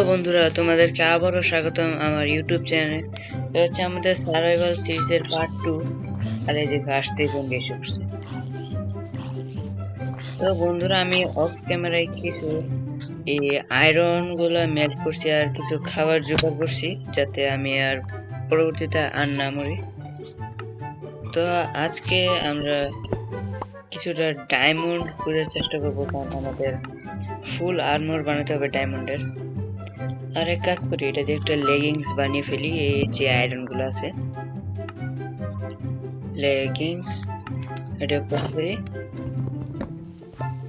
বন্ধুরা, তোমাদেরকে আবারও স্বাগতম আমার ইউটিউব চ্যানেলে। এটা হচ্ছে আমাদের সার্ভাইভাল সিরিজের পার্ট 2। আর এই যে ঘাসতেই জম্বি এসে পড়ছে। তো বন্ধুরা, আমি অফ ক্যামেরায় কিছু এই আয়রন গুলা মেল্ট করছি আর কিছু খাবার জোগাড় করছি, যাতে আমি আর পরবর্তীতে আর না মরি। তো আজকে আমরা কিছুটা ডায়মন্ড খোঁজার চেষ্টা করবো, কারণ আমাদের ফুল আর্মর বানাতে হবে ডায়মন্ডের। আর এক কাজ করি, এটা দিয়ে একটা লেগিংস বানিয়ে ফেলি। এই যে আয়রন গুলো আছে, লেগিংস এটা করি।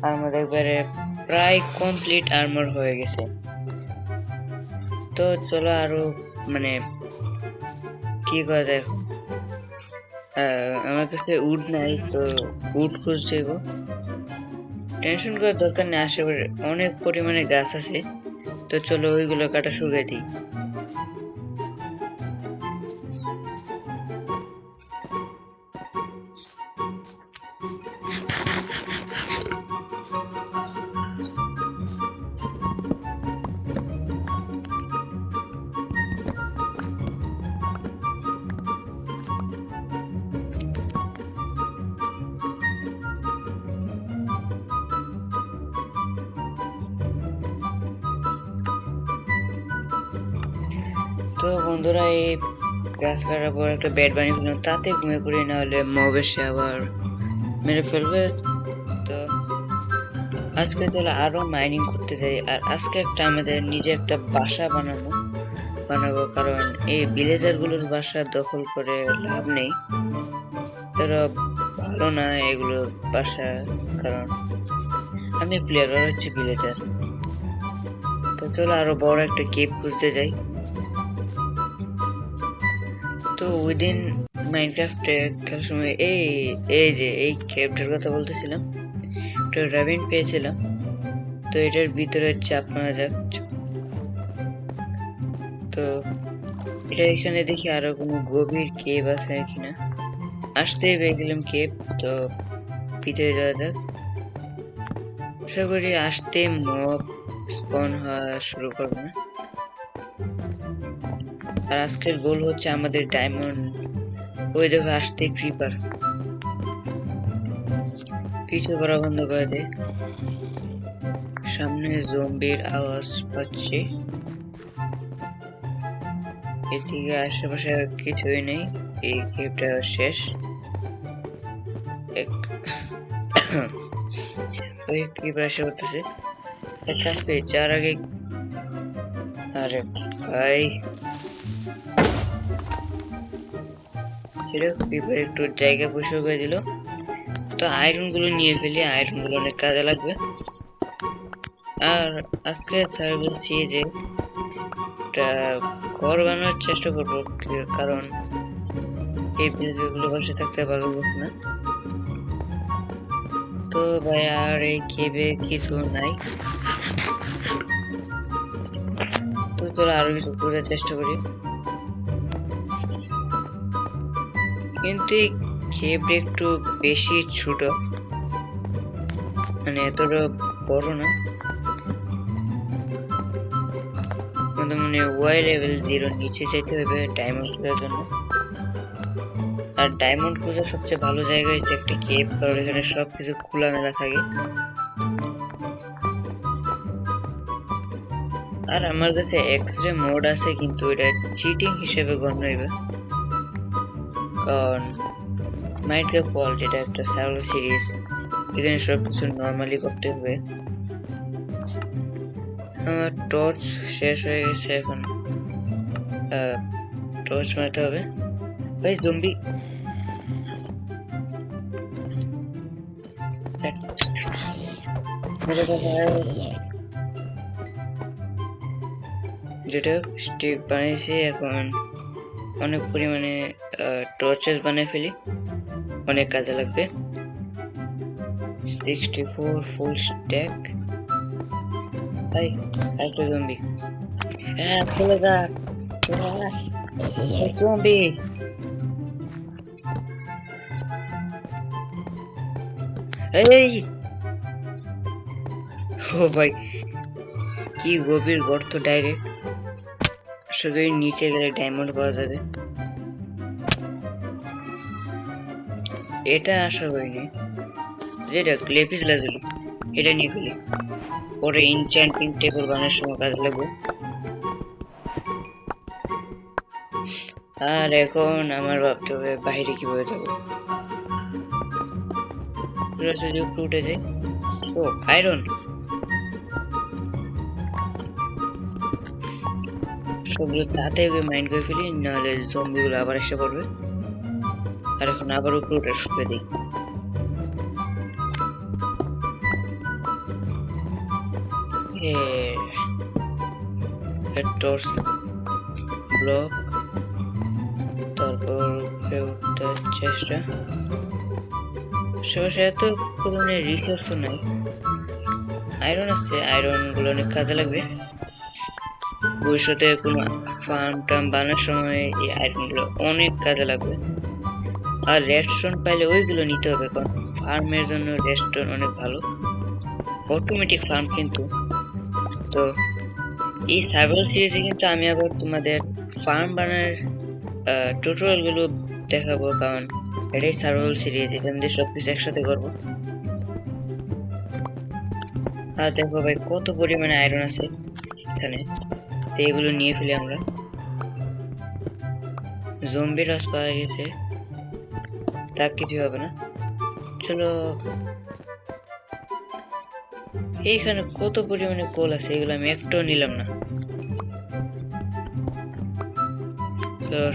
আমাদের একবারে প্রায় কমপ্লিট আর্মর হয়ে গেছে। তো চলো আরো মানে কি করা যায়। আমার কাছে উড নাই, তো উড খুঁজতে হবে। টেনশন করার দরকার নেই, আশেপাশে অনেক পরিমাণে গাছ আছে। তো চলো ওইগুলো কাটা শুরু করে দিই। তো বন্ধুরা, এই গাছ কাটার পর একটা বেড বানিয়ে ফেললাম, তাতে ঘুমিয়ে পড়ি, না হলে মব এসে আবার মেরে ফেলবে। তো আজকে চলো আরো মাইনিং করতে যাই। আর আজকে আমাদের নিজে একটা বাসা বানাবো, কারণ এই ভিলেজার গুলোর বাসা দখল করে লাভ নেই। তারা ভালো না এগুলোর বাসা, কারণ আমি প্লেয়ার, ওরা হচ্ছে ভিলেজার। তো চলো আরো বড় একটা কেভ খুঁজতে যাই। তো উইদিন মাইনক্রাফটে খেলার সময় এই যে এই কেভটার কথা বলতেছিলাম, একটা র্যাবিন পেয়েছিলাম। তো এটার ভিতরে চাপ মারা যাক। তো এটা এখানে দেখি আরো কোনো গভীর কেভ আছে কিনা। আসতেই পেয়ে গেলাম কেভ। তো ভিতরে যাওয়া যাক। আশা করি আসতে মব স্পন হওয়া শুরু করবে না। আর আজকের গোল হচ্ছে আমাদের ডায়মন্ড। ওই দেখো আসতে ক্রিপার, পিছু করা বন্ধ করে দে। সামনে জম্বির আওয়াজ পাচ্ছি। এদিকে আশেপাশে আর কিছুই নেই, এই কেভটা শেষ। ওই ক্রিপার এসে করতেছে। এক কাজ করি, যার আগে আরে ভাই, ক্রিপার একটু জায়গা পরিষ্কার করে দিল। তো আয়রন গুলো নিয়ে ফেলি, আয়রন গুলো অনেক কাজে লাগবে। আর আজকে স্যার বলছি যে একটা ঘর বানানোর চেষ্টা করবো, কারণ এই বিল্ডিংগুলো বসে থাকতে ভালো লাগছে না। তো ভাই আর এই কেভে কিছু নাই। তো চলো আরো কিছু করার চেষ্টা করি, কিন্তু এই কেভটা একটু বেশি ছোট, মানে এতটা বড় না। মানে ওয়াই লেভেল 0 নিচে যেতে হবে ডায়মন্ড খোঁজার জন্য। আর ডায়মন্ড খোঁজার সবচেয়ে ভালো জায়গা হচ্ছে একটা কেভ, কারণ এখানে সবকিছু খোলামেলা থাকে। আর আমার কাছে এক্সরে মোড আছে, কিন্তু এটা চিটিং হিসেবে গণ্য হইবে, কারণ মাইনক্রাফট ওয়ার্ল্ড যেটা একটা সার্ভাইভাল সিরিজ, এখানে সবকিছু নরমালি করতে হবে। আমার টর্চ শেষ হয়ে গেছে, এখন টর্চ মারতে হবে। ভাই জম্বি, যেটা স্টিক বানিয়েছি, এখন অনেক পরিমাণে টর্চেস বানিয়ে ফেলি, অনেক কাজে লাগবে। 64 ফুল স্ট্যাক। ভাই একটা জম্বি, হ্যাঁ চলে যা জম্বি। এই ও ভাই, কি কি গভীর গর্ত ডাইরেক্ট। আসলে নিচে গেলে ডায়মন্ড পাওয়া যাবে, এটা আশা করিনি। যেটা লেপিস লাজুলি, এটা নিয়ে ফেলি, পরে ইনচ্যান্টিং টেবিল বানানোর সময় কাজে লাগবে। আর এখন আমার ভাবতে হবে বাইরে কিভাবে যাবো। যদি একটু উঠে যাই, ও আয়রন, সবগুলো তাতে মাইন্ড করে ফেলি, নাহলে জম্বিগুলো আবার এসে পড়বে। আর এখন আবার উপরে উঠে শুকে দিই। টর্চ ব্লক, তারপর উপরে উঠার চেষ্টা। আশেপাশে এত পরিমাণে রিসোর্সও নাই। আয়রন আছে, আয়রন গুলো অনেক কাজে লাগবে ভবিষ্যতে কোনো ফার্ম টার্ম বানানোর সময়। এই আয়রন গুলো অনেক কাজে লাগবে। আর রেস্টুরেন্ট পাইলে ওইগুলো নিতে হবে, কারণ ফার্মের জন্য রেস্টুরেন্ট অনেক ভালো, অটোমেটিক ফার্ম কিন্তু। তো এই সার্ভাইভাল সিরিজে কিন্তু আমি আবার তোমাদের ফার্ম বানানোর টিউটোরিয়াল গুলো দেখাবো, কারণ এটাই সার্ভাইভাল সিরিজ, এটা আমাদের সবকিছু একসাথে করবো। আর দেখো ভাই কত পরিমাণে আয়রন আছে এখানে, তো এগুলো নিয়ে ফেলি আমরা। জম্বি রাস পাওয়া গেছে, তা কিছু হবে না, চলো। এইখানে কত পরিমাণে কোল আছে, এগুলো আমি একটাও নিলাম না।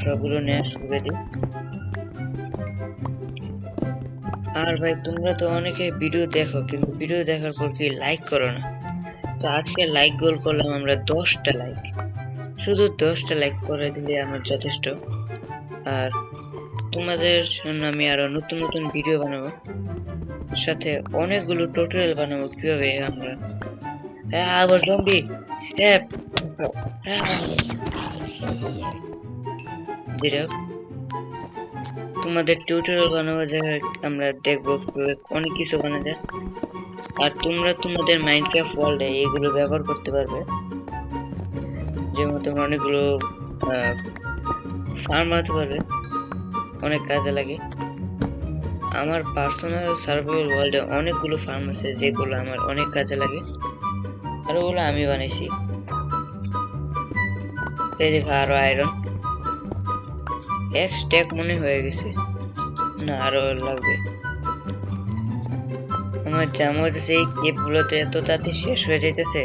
সবগুলো নেওয়া শুরু করে দিই। আর ভাই তোমরা তো অনেকে ভিডিও দেখো, কিন্তু ভিডিও দেখার পর কি লাইক করো না। তো আজকে লাইক গোল করলাম আমরা 10টা লাইক, শুধু 10টা লাইক করে দিলে আমার যথেষ্ট। আর তোমাদের জন্য আমি আরো নতুন নতুন ভিডিও বানাবো, সাথে অনেকগুলো টিউটোরিয়াল বানাবো কিভাবে আমরা। আবার জম্বি, তোমাদের টিউটোরিয়াল বানাবো, আমরা দেখবো অনেক কিছু বানা যায়। আর তোমরা তোমাদের মাইনক্রাফট ওয়ার্ল্ডে এগুলো ব্যবহার করতে পারবে, যেমন তোমরা অনেকগুলো ফার্ম বানাতে পারবে, অনেক কাজে লাগে। আমার পার্সোনাল সার্ভাইভাল ওয়ার্ল্ডে অনেকগুলো ফার্ম আছে যেগুলো আমার অনেক কাজে লাগে, আর ওগুলো আমি বানাইছি। এই দেখো আরো আয়রন, এক স্ট্যাক মনে হয়ে গেছে, না আরো লাগবে। আমার জামা হচ্ছে এই কেপ গুলোতে এত তাড়াতাড়ি শেষ হয়ে যাইতেছে,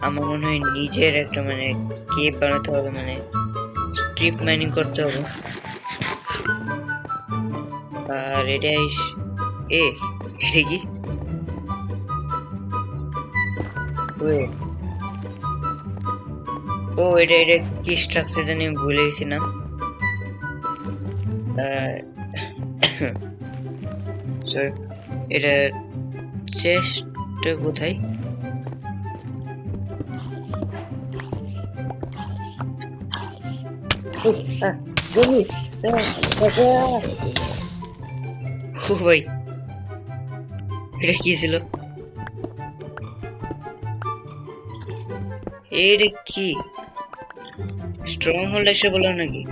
আমার মনে হয় নিজের একটা মানে কেপ বানাতে হবে, মানে স্ট্রিপ মাইনিং করতে হবে। আর এটাই এটা কি ও এটা কি স্ট্রাকচার জানি আমি ভুলে গেছি না। এটা চেস্টটা কোথায়? ভাই এটা কি ছিল? এটা কি স্ট্রং হোল্ড এসে বললো নাকি?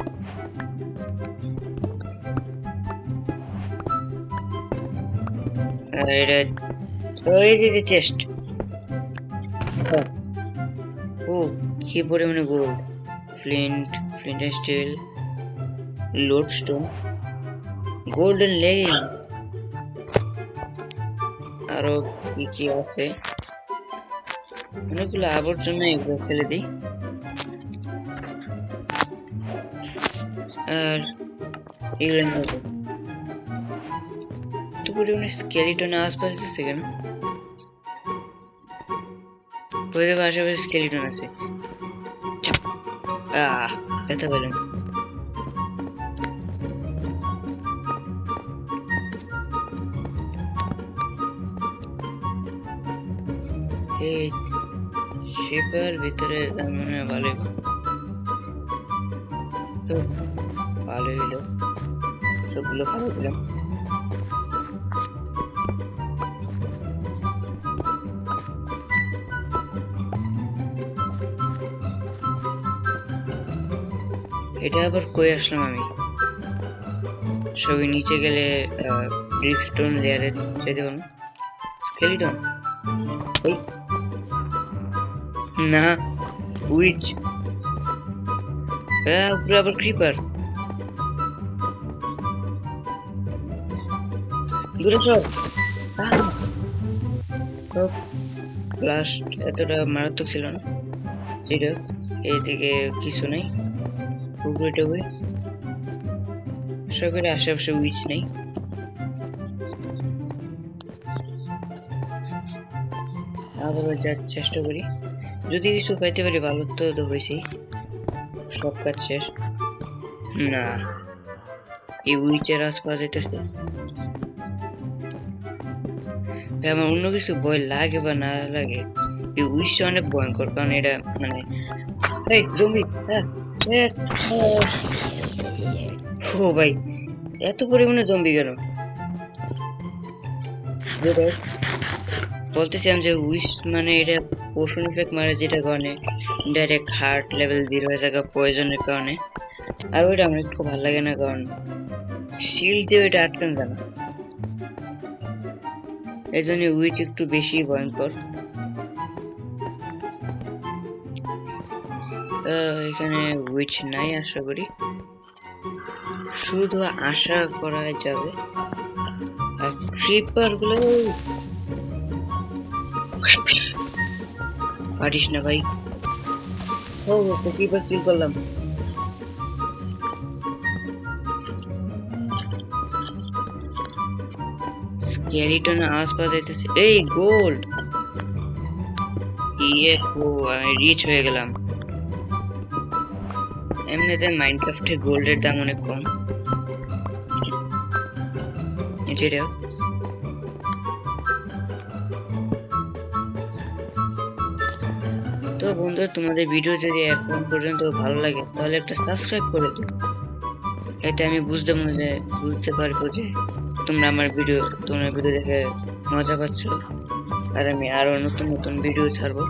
এটা ওই যে চেস্ট, ও কি পরিমাণে gold, flint steel, lodestone, golden leggings, আরো কি কি আছে অনেকগুলো আবর্জনা, এগুলো ফেলে দিই। আর এগুলো তো পরিমাণে স্কেলিটনের আশপাশ আছে কেন? ওই দেখো আশেপাশে স্কেলিটন আছে। ব্যথা পেলাম। এই শিপের ভিতরে মনে হয় ভালোই হইলো, সবগুলো ভালো দিলাম। এটা আবার কই আসলাম আমি? সবই নিচে গেলে ড্রিপস্টোন লেয়ারে যেতে পারবো। স্কেলিটন? এই না, উইচ। উপরে আবার ক্রিপার। দূরে সর। লাস্ট এতটা মারাত্মক ছিল না। ঠিক আছে, এইদিকে কিছু নেই। উপরে টুকরে আশা করি আশেপাশে উইচ নেই। আবার যার চেষ্টা করি, যদি কিছু পাইতে পারি ভালো তো হয়েছি। সব কাজ শেষ। না, এই উইচের আশপাশ যেতেছে। আমার অন্য কিছু ভয় লাগে বা না লাগে, এই উইচটা অনেক ভয়ঙ্কর, কারণ এটা মানে এই জমি। ও ভাই, এত পরিমাণে জম্বি কেন? বলতেছিলাম যে উইশ মানে এটা পোষণ ইফেক্ট মারে, যেটা কারণে ডাইরেক্ট হার্ট লেভেল 0 হয়ে থাকা পয়জনের কারণে। আর ওইটা আমার একটু ভালো লাগে না, কারণ শিল্ড দিয়ে ওইটা আটকান যায় না। এই জন্য উইচ একটু বেশি ভয়ঙ্কর। এখানে উইচ নাই আশা করি, শুধু আশা করা যাবে। আর ক্রিপার গুলো পারিস না ভাই। ও ক্রিপার কিল করলাম। স্কেলিটন আশপাশ যাইতেছে। এই গোল্ড! ইয়ে ও, আমি রিচ হয়ে গেলাম। এমনিতে মাইনক্রাফটে গোল্ডের দাম অনেক কম। যেটা তো বন্ধুরা, তোমাদের ভিডিও যদি এখন পর্যন্ত ভালো লাগে তাহলে একটা সাবস্ক্রাইব করে দিও। এতে আমি বুঝতে পারবো যে তোমরা ভিডিও দেখে মজা পাচ্ছ, আর আমি আরো নতুন নতুন ভিডিও ছাড়বো।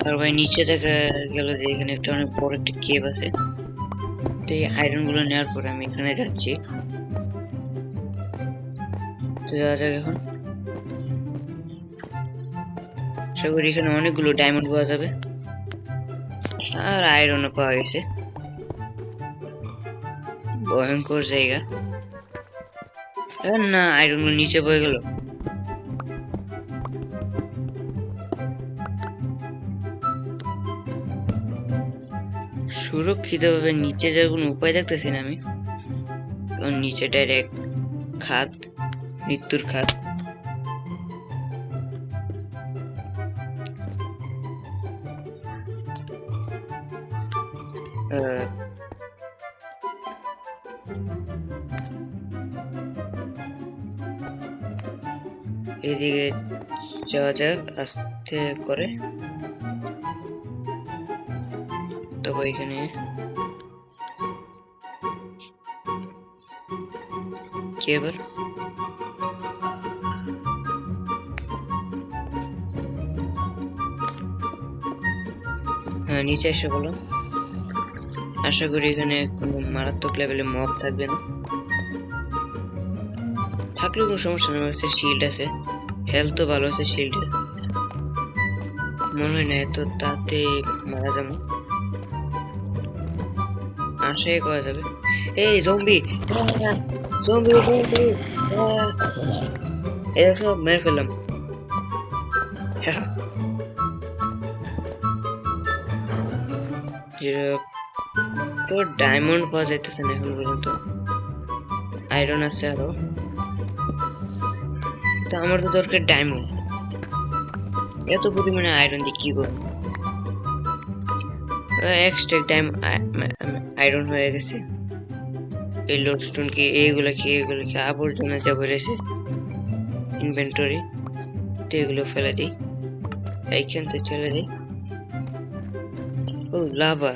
আর ভাই নিচে দেখা গেল যে এখানে একটা অনেক বড় একটা কেভ আছে। তো এই আয়রন গুলো নেওয়ার পরে আমি এখানে যাচ্ছি। তো যাওয়া যাক এখন। আশা করি এখানে অনেকগুলো ডায়মন্ড পাওয়া যাবে, আর আয়রনও পাওয়া গেছে। ভয়ঙ্কর জায়গা। না, আয়রন গুলো নিচে পড়ে গেল। সুরক্ষিত ভাবে নিচে যাওয়ার কোনো উপায় দেখতেছি না আমি, কারণ নিচে ডাইরেক্ট খাদ, মৃত্যুর খাদ। এদিকে যাওয়া যাক আস্তে করে। তবে এখানে কি আবার নিচে এসে বললাম। আশা করি এখানে কোনো মারাত্মক লেভেলে মব থাকবে না, থাকলেও কোনো সমস্যা নেই। আমার কাছে শিল্ড আছে, হেলথ তো ভালো আছে শিল্ডের। মনে হয় না এত তাতে মারা যাবো, আশাই করা যাবে। এই জম্বি, জম্বি দেখো মেরে ফেললাম। তো ডায়মন্ড পাওয়া যাইতেছে না এখন পর্যন্ত, আয়রন আছে আরো। তো আমার তো দরকার ডায়মন্ড, এত পরিমাণে আয়রন দিয়ে কি করবো? এক্সট্রা আয়রন হয়ে গেছে। এই লোডস্টোন কি এগুলো কি আবর্জনা যা করেছে ইনভেন্টরি, তো এগুলো ফেলে দিই, এইখান থেকে চলে যাই। ও লাভা,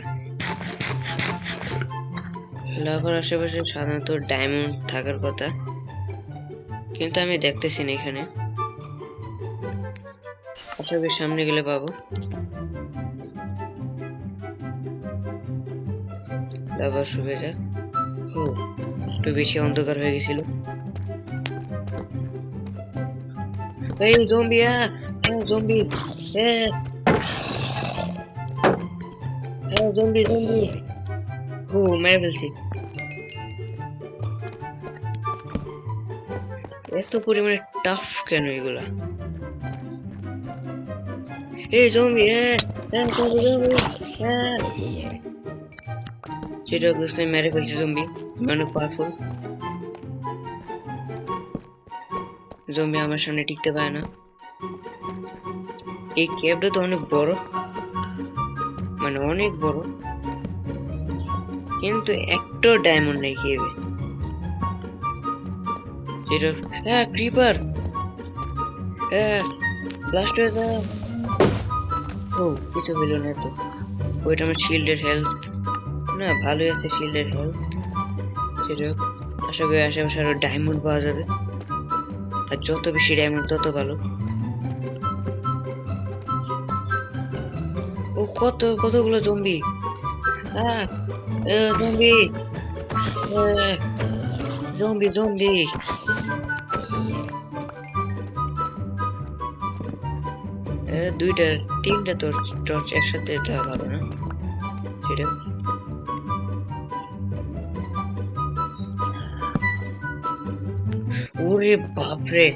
লাভার আশেপাশে সাধারণত ডায়মন্ড থাকার কথা, কিন্তু আমি দেখতেছি না এখানে। আশা করি সামনে গেলে পাবো। আবার শুয়ে যাক। ও, একটু বেশি অন্ধকার হয়ে গেছিল। এই জম্বি, জম্বি, জম্বি জম্বি। ও, মেরে ফেলছি। এত পরিমাণে টাফ কেন এগুলা? এই জম্বি, জম্বি জম্বি, যেটা বুঝতে মেরে ফেলছি জম্বি। অনেক পাওয়ারফুল। জম্বি আমার সামনে টিকতে পারে না। এই কেভটা তো অনেক বড়, মানে অনেক বড়, কিন্তু একটা ডায়মন্ড নেই কেভে। যেটা ক্রিপার, ব্লাস্ট হয়ে যা। ও, কিছু হইল না তো। ওইটা আমার শিল্ডের হেলথ না, ভালোই আছে শিল্ডের হেলথ। সেটা আশা করি আশেপাশে আরো ডায়মন্ড পাওয়া যাবে, আর যত বেশি ডায়মন্ড তত ভালো। ও, কতগুলো জম্বি, জম্বি, জম্বি জম্বি। দুইটা তিনটা টর্চ একসাথে দেওয়া ভালো না। সেটা ওরে বাপরে,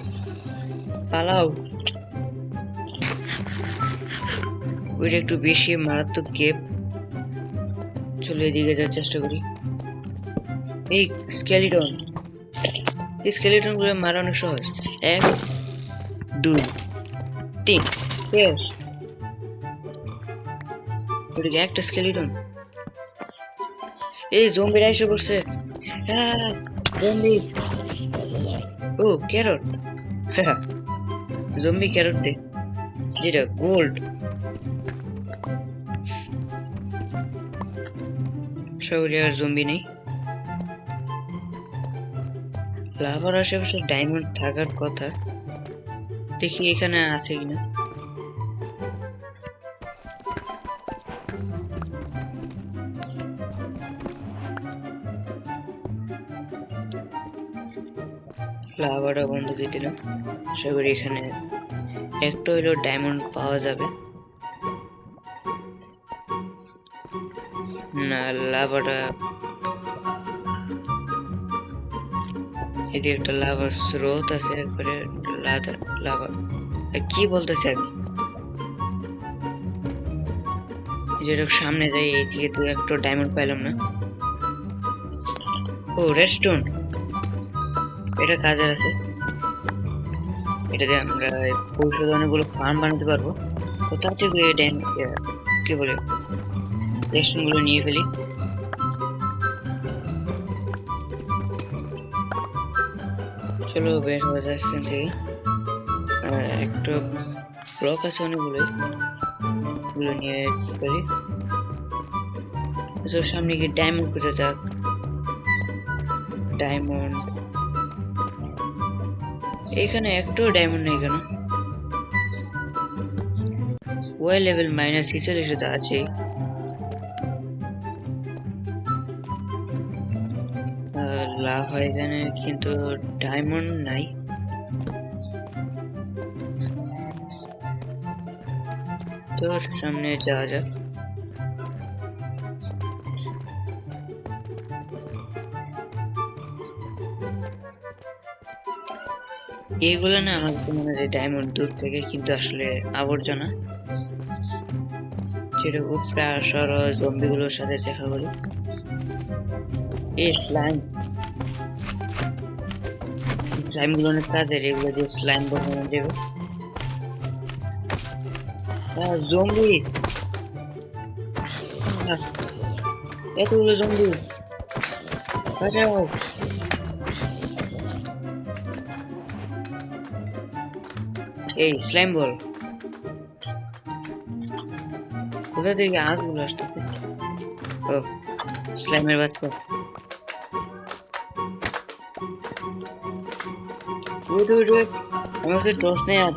পালাও। ওইটা একটু বেশি মারাত্মক গেপ। চলো এদিকে যাওয়ার চেষ্টা করি। এই স্কেলিটন গুলো মারা অনেক সহজ। 1 2 3 শেষ। ওদিকে একটা স্কেলিটন। এই জম্বিরা এসে পড়ছে। জম্বি। ও, ক্যারট। জম্বি ক্যারট দে, যেটা গোল্ড। শহরে আর জম্বি নেই। লাভার আশেপাশে ডায়মন্ড থাকার কথা, দেখি এখানে আছে কিনা। লাভাটা বন্ধ দিয়ে দিলাম। আশা করি এখানে একটা হইলেও ডায়মন্ড পাওয়া যাবে। না, লাভাটা এদিকে একটা লাভার স্রোত আছে, একবারে লাভা। কি বলতেছে আমি, যেটা সামনে যাই এইদিকে তো একটা ডায়মন্ড পাইলাম না। ও, রেডস্টোন, এটা কাজের আছে। এটা দিয়ে আমরা ভবিষ্যতে অনেকগুলো ফার্ম বানাতে পারবো। তো তার থেকে কি বলে রেডস্টোন গুলো নিয়ে ফেলি। চলো বের হয়ে যায় এখান থেকে। একটা ব্লক আছে অনেকগুলোই, গুলো নিয়ে ফেলি। সামনে গিয়ে ডায়মন্ড খুঁজে যাক। ডায়মন্ড, এখানে একটাও ডায়মন্ড নেই কেন? ওয়াই লেভেল -46 তো আছে। লাভ হয় এখানে, কিন্তু ডায়মন্ড নাই। তো সামনে যাওয়া যাক। এইগুলো না আমার কাছে মনে হয় ডায়মন্ড দূর থেকে, কিন্তু আসলে আবর্জনা। যেটা উপরে আসার জম্বি গুলোর সাথে দেখা করি। এই স্লাইম গুলো অনেক কাজের, এগুলো দিয়ে স্লাইম বানানো যাবে। জম্বি, এতগুলো জম্বি, বাঁচাও। এই স্লাইম বল, কোথা থেকে আঁশগুলো আসতেছে? ও, স্লাইমের বাচ্চা। আমার কাছে টর্চ নেই আর।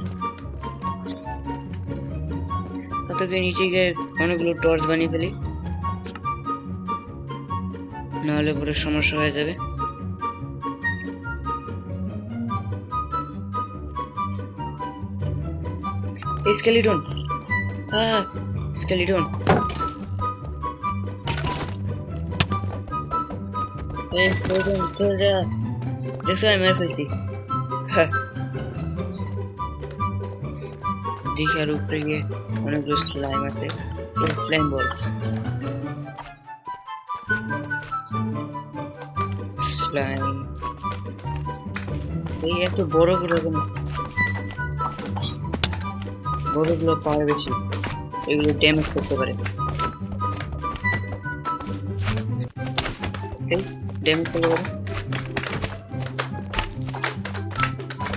তোকে নিচে গিয়ে অনেকগুলো টর্চ বানিয়ে ফেলি। নাহলে পুরো সমস্যা হয়ে যাবে। স্কেলিটন, হ্যাঁ স্কেলিটন, চলে যা। দেখছো আমি মেরে ফেলছি। হ্যাঁ দেখি আর উপরে গিয়ে অনেকগুলো স্লাইম আছে। স্লাইম বল, স্লাইম। এই এত বড় গুলো কেন? বড়গুলো পাওয়ার বেশি, এগুলো ড্যামেজ করতে পারে। ড্যামেজ করতে পারে।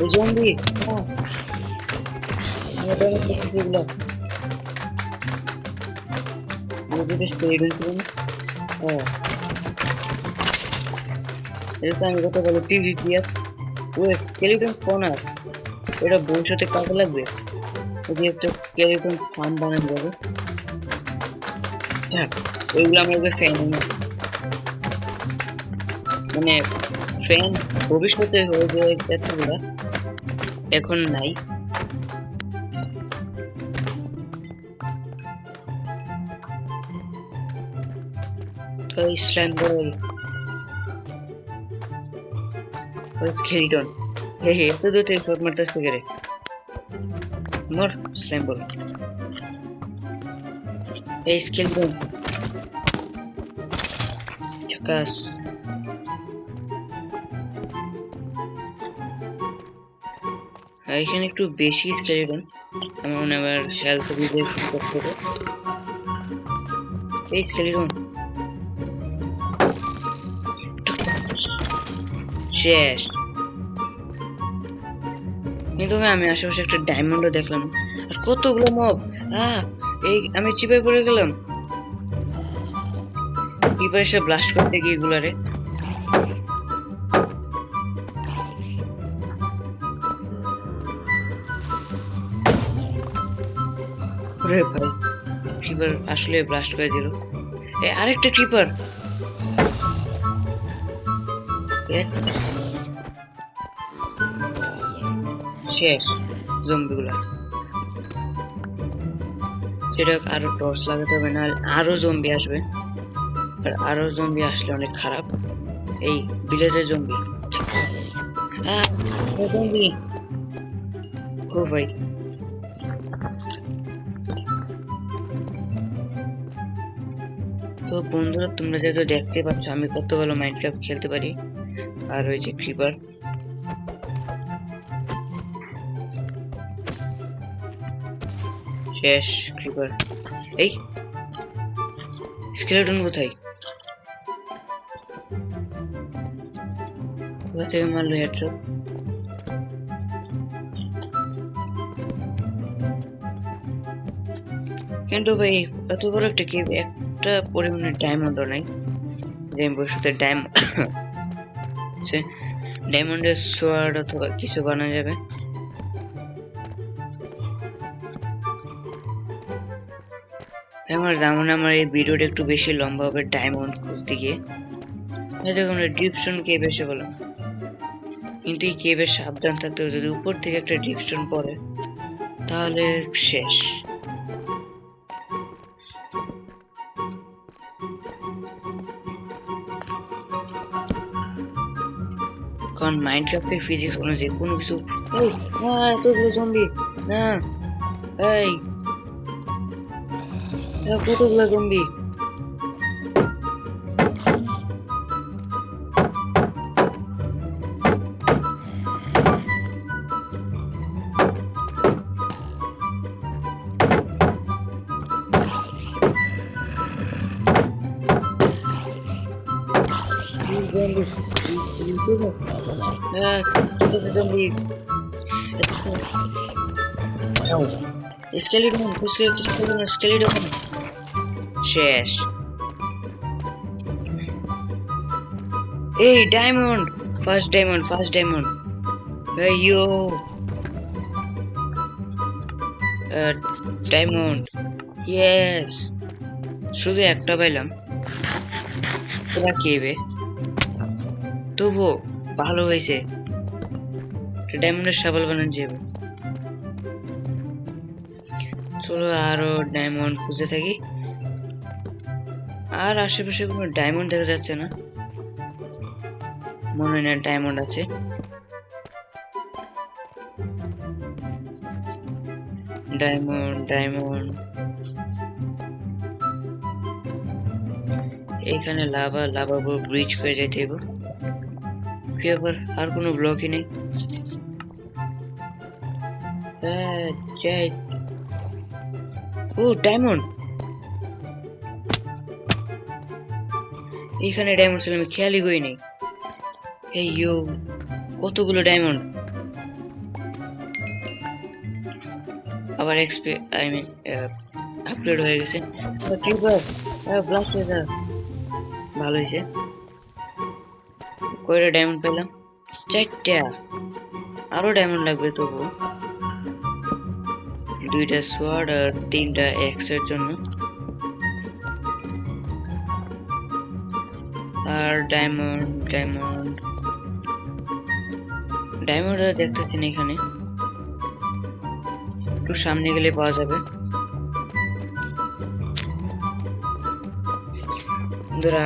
ওই জম্বি ড্যামেজ করতেছে এগুলো। আমি কথা বলি পিভিপি আর ওয়েট স্কেলিটন স্পনার, এটা ভবিষ্যতে কাজে লাগবে। যদি একটা স্কেলিটন ফার্ম বানানো যাবে। হ্যাঁ ওইগুলো আমার ফ্যান, মানে ফ্যান ভবিষ্যতে হয়ে যায় এতগুলা, এখন নাই। তো স্লাইম বল, স্কেলিটন হে হে এত দূর থেকে শট মারতেছে কে রে? মর স্লাইম বল। এই স্কেলিটন চাকাস। এখানে একটু বেশি স্কেলিটন, আমার মনে হয় হেলথ রিজেক্ট করতে হবে। এই স্কেলিটন শেষ। কিন্তু আমি আশেপাশে একটা ডায়মন্ডও দেখলাম, আর কতগুলো মব। এই আমি চিপায় পড়ে গেলাম। কিপার এসে ব্লাস্ট করতে গিয়ে এগুলারে। ওরে ভাই ক্রিপার আসলে ব্লাস্ট করে দিল। আরেকটা ক্রিপার। শেষ জম্বিগুলা। সেটা আরো টর্চ লাগাতে হবে, না আরো জম্বি আসবে, আর আরো জম্বি আসলে অনেক খারাপ। এই ভিলেজের জম্বি। জম্বি ও ভাই। তো বন্ধুরা তোমরা যেহেতু দেখতে পাচ্ছ আমি কত ভালো মাইনক্রাফট খেলতে পারি। আর ওই যে ক্রিপার, শেষ ক্রিপার। এই স্কেলেটন কোথায়? কোথা থেকে মারলো হেডশট? কিন্তু ভাই এত বড় একটা কেভ, একটা পরিমাণে ডায়মন্ডও নাই যে আমি ভবিষ্যতে ডায়মন্ডের সোয়ার্ড অথবা কিছু বানানো যাবে। আমার এই ভিডিওটা একটু বেশি লম্বা হবে ডায়মন্ড করতে গিয়ে। দেখুন ডিপস্টোন কেভ এসে বললাম, কিন্তু এই কেভে সাবধান থাকতে হবে, যদি উপর থেকে একটা ডিপস্টোন পড়ে তাহলে শেষ। কারণ মাইনক্রাফটের ফিজিক্স অনুযায়ী কোনো কিছু। এতগুলো জম্বি না, এই কতগুলো জম্বি। স্কেলিটন শেষ। এই ডায়মন্ড, ফার্স্ট ডায়মন্ড। ইয়ো ডায়মন্ড, ইয়েস। শুধু একটা পাইলাম। কেবে তবুও ভালো হয়েছে, ডায়মন্ডের শাবল বানানো যাবে। চলো আরো ডায়মন্ড খুঁজে থাকি। আর আশেপাশে কোনো ডায়মন্ড দেখা যাচ্ছে না, মনে হয় না ডায়মন্ড আছে। ডায়মন্ড ডায়মন্ড এখানে লাভা লাভা ব্রিজ করে যেতে হবে। কি ব্যাপার, আর কোনো ব্লকই নেই। যাই। ও ডায়মন্ড, এখানে ডায়মন্ড ছিল, আমি খেয়ালই করি নাই। এই ইউ, কতগুলো ডায়মন্ড। আবার এক্সপি আই মিন আপগ্রেড হয়ে গেছে। ব্লাস্ট হয়ে যা, ভালো হয়েছে। কয়টা ডায়মন্ড পেলাম? 4টা। আরো ডায়মন্ড লাগবে তবু। 2টা সোয়ার্ড আর 3টা এক্স এর জন্য। আর ডায়মন্ড ডায়মন্ড ডায়মন্ড দেখতেছি না এখানে, একটু সামনে গেলে পাওয়া যাবে।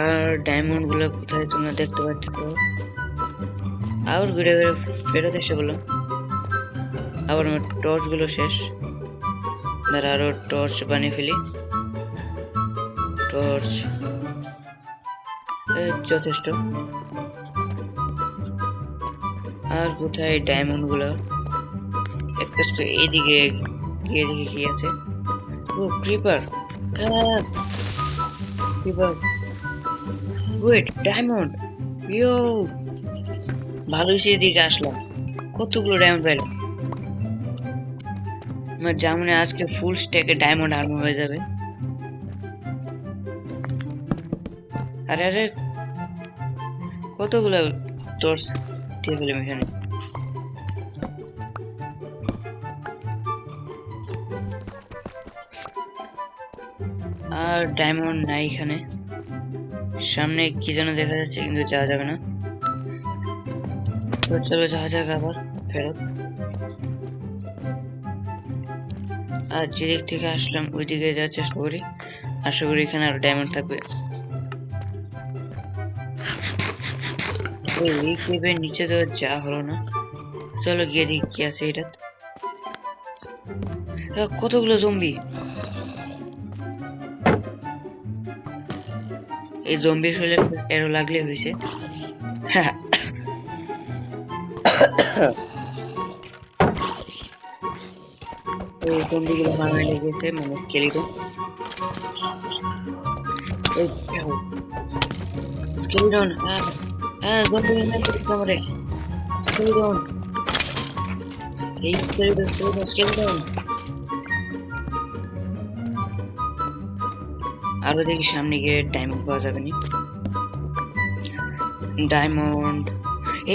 আর ডায়মন্ড গুলো কোথায় তোমরা দেখতে পাচ্ছ? আবার ঘুরে ঘুরে ফেরত এসে বললাম, আবার আমার টর্চ গুলো শেষ। আরো টর্চ বানিয়ে ফেলি। টর্চ যথেষ্ট। আর কোথায় ডায়মন্ড গুলো? এক কাজ করে এইদিকে গিয়ে দেখি কি আছে। ও creeper, creeper. Wait, diamond. Yo, ভালো হয়েছে এদিকে আসলাম। কতগুলো ডায়মন্ড পেলাম। আমার জামনে আজকে ফুল স্ট্যাকে ডায়মন্ড আর্মার হয়ে যাবে। আরে আরে, কতগুলো টর্চ দিয়ে ফেলাম এখানে। আর ডায়মন্ড নাই এখানে। সামনে কি যেন দেখা যাচ্ছে কিন্তু যাওয়া যাবে না। তো চলো যাওয়া যাক আবার ফেরত। আর যেদিক থেকে আসলাম ওই দিকে যাওয়ার চেষ্টা করি, আশা করি এখানে আরো ডায়মন্ড থাকবে। এই কেবের নিচে তো যা হলো না। চলো গিয়ে দেখি কি আছে এটা। কতগুলো জম্বি। এই জম্বি ফেলে এরো লাগলে হয়েছে। হ্যাঁ, এই জম্বিগুলো মারা লেগেছে, মানে স্কেলিটন। স্কেলিটন, হ্যাঁ জম্বি আমারে। স্কেলিটন, এই স্কেলিটন স্কেলিটন স্কেলিটন। আরো দেখি সামনে গিয়ে ডায়মন্ড পাওয়া যাবে নি। ডায়মন্ড,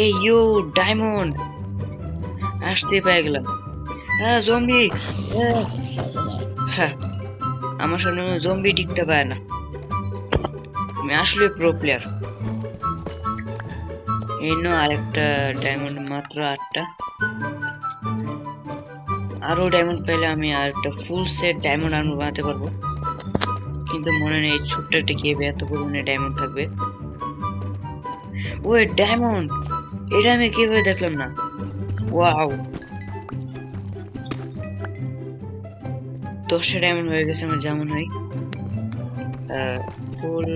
এই ইউ ডায়মন্ড আসতে পেয়ে গেলাম। হ্যাঁ জম্বি, হ্যাঁ আমার সামনে জম্বি টিকতে পারে না। আমি আসলে প্রো প্লেয়ার। এই নো আরেকটা ডায়মন্ড, মাত্র 8টা। আরো ডায়মন্ড পেলে আমি আরেকটা ফুল সেট ডায়মন্ড আর্মার বানাতে পারবো, কিন্তু মনে নেই ছোট্ট একটা কেবে এত পরিমাণে ডায়মন্ড থাকবে। ওই ডায়মন্ড, এটা আমি কিভাবে দেখলাম না। ওয়াও, 10টা ডায়মন্ড হয়ে গেছে আমার যেমন হয়। ফুল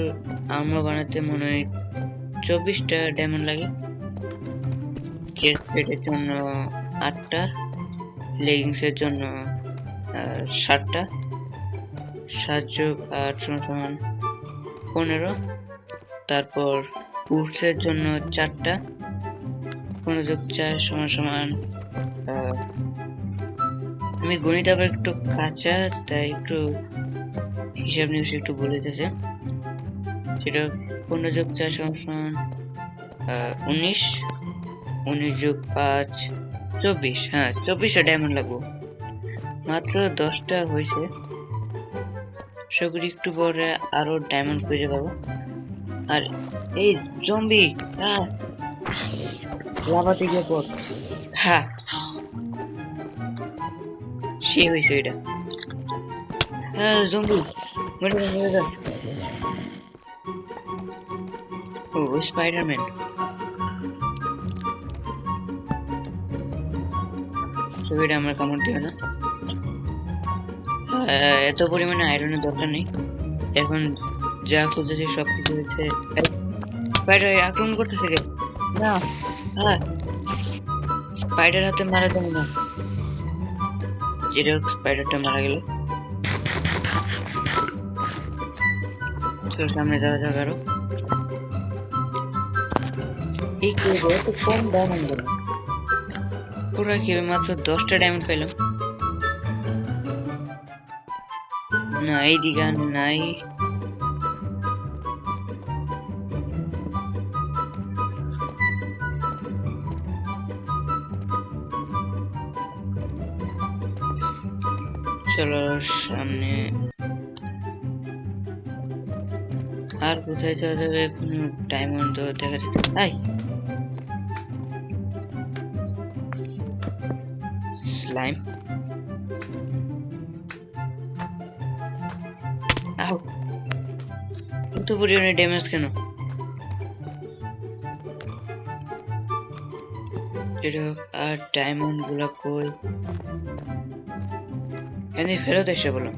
আর্মার বানাতে মনে হয় 24টা ডায়মন্ড লাগে। চেস্ট প্লেটের জন্য 8টা, লেগিংস এর জন্য 7টা, 7 যোগ 8 সমান 15। তারপর বুটস এর জন্য 4টা, 15 যোগ 4 সমান আমি গণিত আবার একটু কাঁচা, তাই একটু হিসাব নিকাশ একটু ভুলে যেতেছে। সেটা 15 যোগ 4 সমান 19, 19 যোগ 5 24। হ্যাঁ 24টা ডায়মন্ড লাগবো, মাত্র 10টা হয়েছে। সেগুলি একটু পরে আরো ডায়মন্ড খুঁজে পাবো। আর এই জম্বি লাভাতে গিয়ে পর। হ্যাঁ সে হয়েছে এটা। হ্যাঁ জম্বি মরে যা মরে যা। ও স্পাইডারম্যান। ছবিটা আমার কামড় দিও না। এত পরিমাণে আয়রনের দরকার নেই এখন। যা খুঁজেছি সবকিছু হচ্ছে। স্পাইডার আক্রমণ করতেছে কে? না হ্যাঁ স্পাইডার হাতে মারা যাবে না। যেটা স্পাইডারটা মারা গেল। চল সামনে যাওয়া যাক আরো। এই কি এত কম ডায়মন্ড গেল? পুরো কি মাত্র 10টা ডায়মন্ড পেলাম। না এইদিকে আর নাই। চলো সামনে। আর কোথায় যাওয়া যাবে? কোনো ডায়মন্ড দেখা যাচ্ছে। I slime. আউ এত পরিমাণে ড্যামেজ কেন? এটা আর ডায়মন্ড গুলা কই? এনে ফেরত এসে বলো।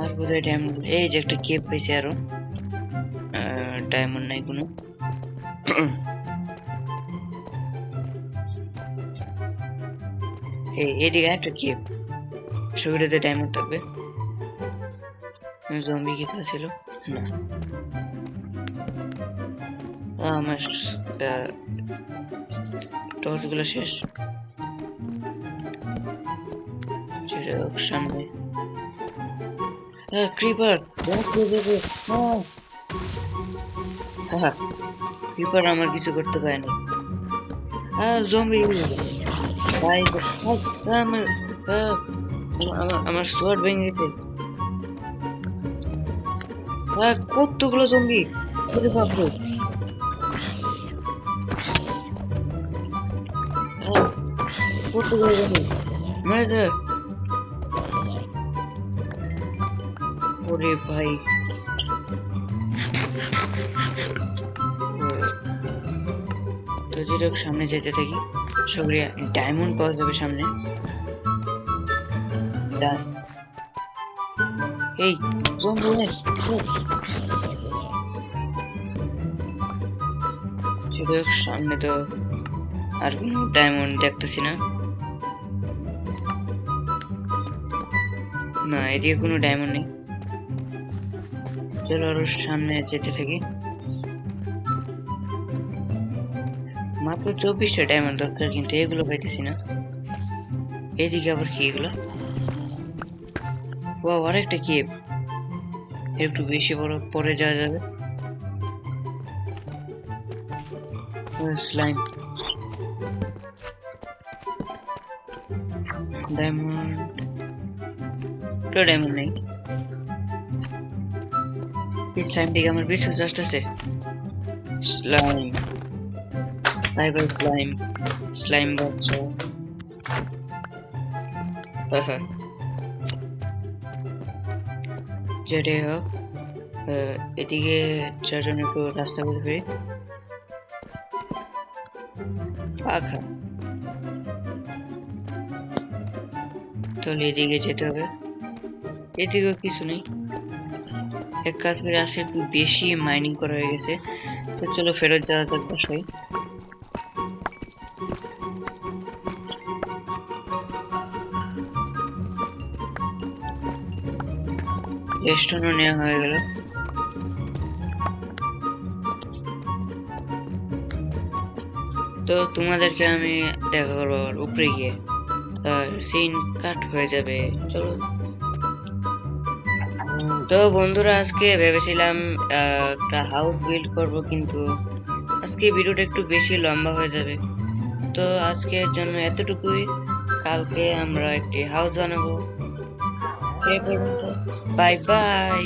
আর কোথায় ডায়মন্ড? এই যে একটা কেপ পেয়েছি আরো। ডায়মন্ড নাই কোনো। এইদিকে একটা কেপ, ছবিটাতে ডায়মন্ড থাকবে। জম্বি কি তা ছিল না। আমার টর্চ গুলো শেষ। সামনে ক্রিপার। ক্রিপার আমার কিছু করতে পারেনি। জম্বি ভাই আমার সোয়ার্ড ভেঙে গেছে। কতগুলো জম্বি! ওরে বাপরে! কতগুলো জম্বি! মারা যা! ওরে ভাই! তো যেটা সামনে যেতে থাকি সবরি ডায়মন্ড পাওয়া যাবে সামনে। এই সামনে তো আর কোন ডায়মন্ড দেখতেছি না। না এদিকে কোনো ডায়মন্ড নেই। চলো আরো সামনে যেতে থাকি। মাত্র 24টা ডায়মন্ড দরকার কিন্তু এগুলো পাইতেছি না। এদিকে আবার কি এগুলো? ও আরেকটা কেপ, একটু বেশি বড়, পরে যাওয়া যাবে। স্লাইম ডায়মন্ড তো ডায়মন্ড নেই। এই স্লাইমটিকে আমার পিছু আসতেছে। Slime bye bye slime. Slime বাচ্চা। যেটাই হোক এদিকে চারজন একটু রাস্তা করবে ফাঁকা, তাহলে এদিকে যেতে হবে। এদিকেও কিছু নেই। এক কাজ করে আসে একটু বেশি মাইনিং করা হয়ে গেছে। তো চলো ফেরত যাওয়া যাক বাসায়। রেস্টুরেন্টও নেওয়া হয়ে গেল। তো তোমাদেরকে আমি দেখা করবো আবার উপরে গিয়ে, সিন কাট হয়ে যাবে। চলো। তো বন্ধুরা আজকে ভেবেছিলাম একটা হাউস বিল্ড করব, কিন্তু আজকে ভিডিওটা একটু বেশি লম্বা হয়ে যাবে। তো আজকের জন্য এতটুকুই। কালকে আমরা একটি হাউস বানাবো। তো আজকে এই পর্যন্ত। Bye bye.